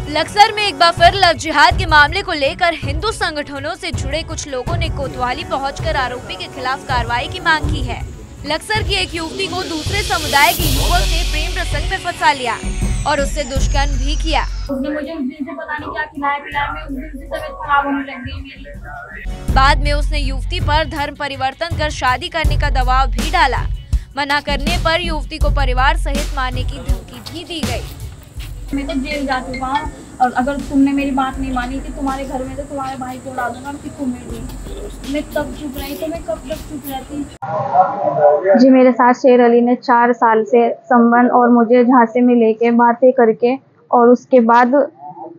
लक्सर में एक बार फिर लव जिहाद के मामले को लेकर हिंदू संगठनों से जुड़े कुछ लोगों ने कोतवाली पहुंचकर आरोपी के खिलाफ कार्रवाई की मांग की है। लक्सर की एक युवती को दूसरे समुदाय के युवक ने प्रेम प्रसंग में फंसा लिया और उससे दुष्कर्म भी किया। उसने मुझे उस दिन से पता नहीं क्या खिलाया पिलाया, मैं उस दिन से तबीयत खराब होने लग गई मेरी। बाद में उसने युवती पर धर्म परिवर्तन कर शादी करने का दबाव भी डाला। मना करने पर युवती को परिवार सहित मारने की धमकी भी दी गई। मैं तो जेल जा चुका हूँ और अगर तुमने मेरी बात नहीं मानी कि तुम्हारे घर में तो तुम्हारे भाई को उड़ा दूंगा कि तुम्हें भी। मैं तब चुप रही तो मैं कब तक चुप रहती। जी मेरे साथ शेर अली ने 4 साल से संबंध और मुझे झांसे में लेके बातें करके और उसके बाद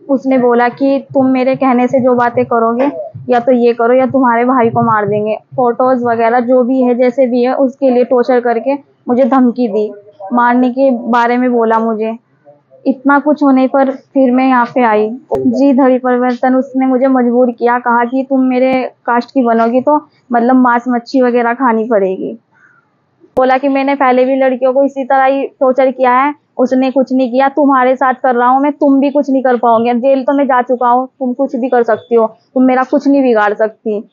उसने बोला कि तुम मेरे कहने से जो बातें करोगे या तो ये करो या तुम्हारे भाई को मार देंगे। फोटोज वगैरह जो भी है जैसे भी है उसके लिए टॉर्चर करके मुझे धमकी दी, मारने के बारे में बोला मुझे। इतना कुछ होने पर फिर मैं यहाँ पे आई। जी धर्म परिवर्तन उसने मुझे मजबूर किया, कहा कि तुम मेरे कास्ट की बनोगी तो मतलब मांस मच्छी वगैरह खानी पड़ेगी। बोला कि मैंने पहले भी लड़कियों को इसी तरह ही टॉर्चर किया है, उसने कुछ नहीं किया, तुम्हारे साथ कर रहा हूँ मैं, तुम भी कुछ नहीं कर पाओगे। जेल तो मैं जा चुका हूँ, तुम कुछ भी कर सकती हो, तुम मेरा कुछ नहीं बिगाड़ सकती।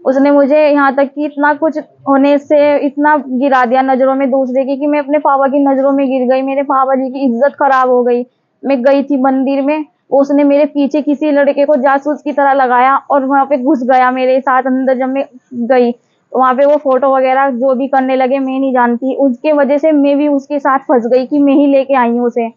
उसने मुझे यहाँ तक कि इतना कुछ होने से इतना गिरा दिया नजरों में दूसरे की कि मैं अपने पापा की नजरों में गिर गई। मेरे पापा जी की इज्जत खराब हो गई। मैं गई थी मंदिर में, उसने मेरे पीछे किसी लड़के को जासूस की तरह लगाया और वहाँ पे घुस गया मेरे साथ अंदर। जब मैं गई वहाँ पे वो फोटो वगैरह जो भी करने लगे, मैं नहीं जानती। उसके वजह से मैं भी उसके साथ फंस गई कि मैं ही लेके आई हूँ उसे।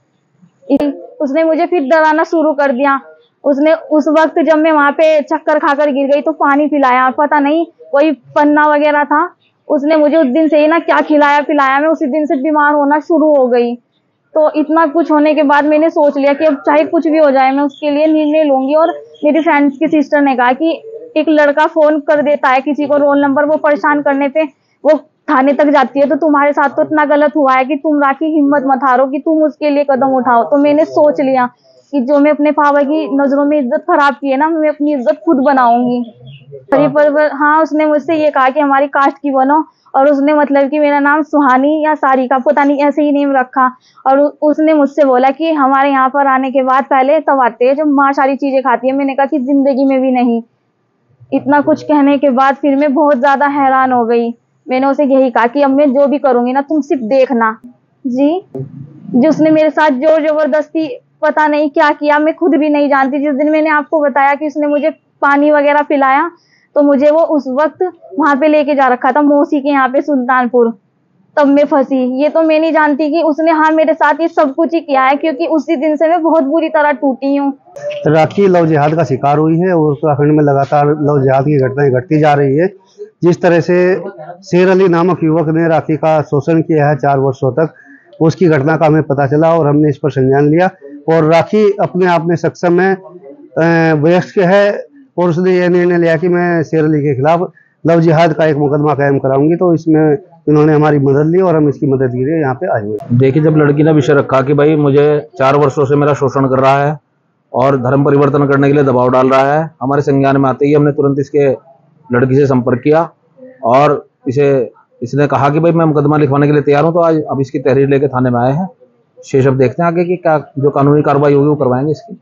उसने मुझे फिर डराना शुरू कर दिया। उसने उस वक्त जब मैं वहाँ पे चक्कर खाकर गिर गई तो पानी पिलाया, पता नहीं कोई पन्ना वगैरह था। उसने मुझे उस दिन से ही ना क्या खिलाया पिलाया, मैं उसी दिन से बीमार होना शुरू हो गई। तो इतना कुछ होने के बाद मैंने सोच लिया कि अब चाहे कुछ भी हो जाए मैं उसके लिए निर्णय लूंगी। और मेरी फ्रेंड्स की सिस्टर ने कहा कि एक लड़का फोन कर देता है किसी को रोल नंबर, वो परेशान करने पे वो थाने तक जाती है, तो तुम्हारे साथ तो इतना गलत हुआ है कि तुम राखी हिम्मत मत हारो कि तुम उसके लिए कदम उठाओ। तो मैंने सोच लिया कि जो मैं अपने पापा की नजरों में इज्जत खराब की है ना, मैं अपनी इज्जत खुद बनाऊंगी। पर हाँ, उसने मुझसे ये कहा कि हमारी कास्ट की बनो, और उसने मतलब कि मेरा नाम सुहानी या सारिका पता नहीं ऐसे ही नेम रखा। और उसने मुझसे बोला कि हमारे यहाँ पर आने के बाद पहले तब आते हैं जब माँ सारी चीजें खाती है। मैंने कहा कि जिंदगी में भी नहीं। इतना कुछ कहने के बाद फिर मैं बहुत ज्यादा हैरान हो गई। मैंने उसे यही कहा कि अब मैं जो भी करूंगी ना तुम सिर्फ देखना। जी जिसने मेरे साथ जोर जबरदस्ती पता नहीं क्या किया, मैं खुद भी नहीं जानती। जिस दिन मैंने आपको बताया कि उसने मुझे पानी वगैरह पिलाया तो मुझे वो उस वक्त वहां पे लेके जा रखा था मौसी के यहाँ पे सुल्तानपुर, तब मैं फंसी। ये तो मैं नहीं जानती कि उसने हाँ मेरे साथ ये सब कुछ ही किया है, क्योंकि उसी दिन से मैं बहुत बुरी तरह टूटी हूँ। राखी लव जिहाद का शिकार हुई है और उत्तराखंड में लगातार लव जिहाद की घटनाएं घटती जा रही है। जिस तरह से शेर अली नामक युवक ने राखी का शोषण किया है 4 वर्षों तक, उसकी घटना का हमें पता चला और हमने इस पर संज्ञान लिया। और राखी अपने आप में सक्षम है, वयस्क है, और उसने यह निर्णय लिया कि मैं शेर अली के खिलाफ लव जिहाद का एक मुकदमा कायम कराऊंगी। तो इसमें इन्होंने हमारी मदद ली और हम इसकी मदद के लिए यहाँ पे आए हुए। देखिए, जब लड़की ने विषय रखा कि भाई मुझे 4 वर्षों से मेरा शोषण कर रहा है और धर्म परिवर्तन करने के लिए दबाव डाल रहा है, हमारे संज्ञान में आते ही हमने तुरंत इसके लड़की से संपर्क किया और इसने कहा कि भाई मैं मुकदमा लिखवाने के लिए तैयार हूँ। तो आज अब इसकी तहरीर लेके थाने में आए हैं। शेष अब देखते हैं आगे कि क्या जो कानूनी कार्रवाई होगी वो करवाएंगे इसकी।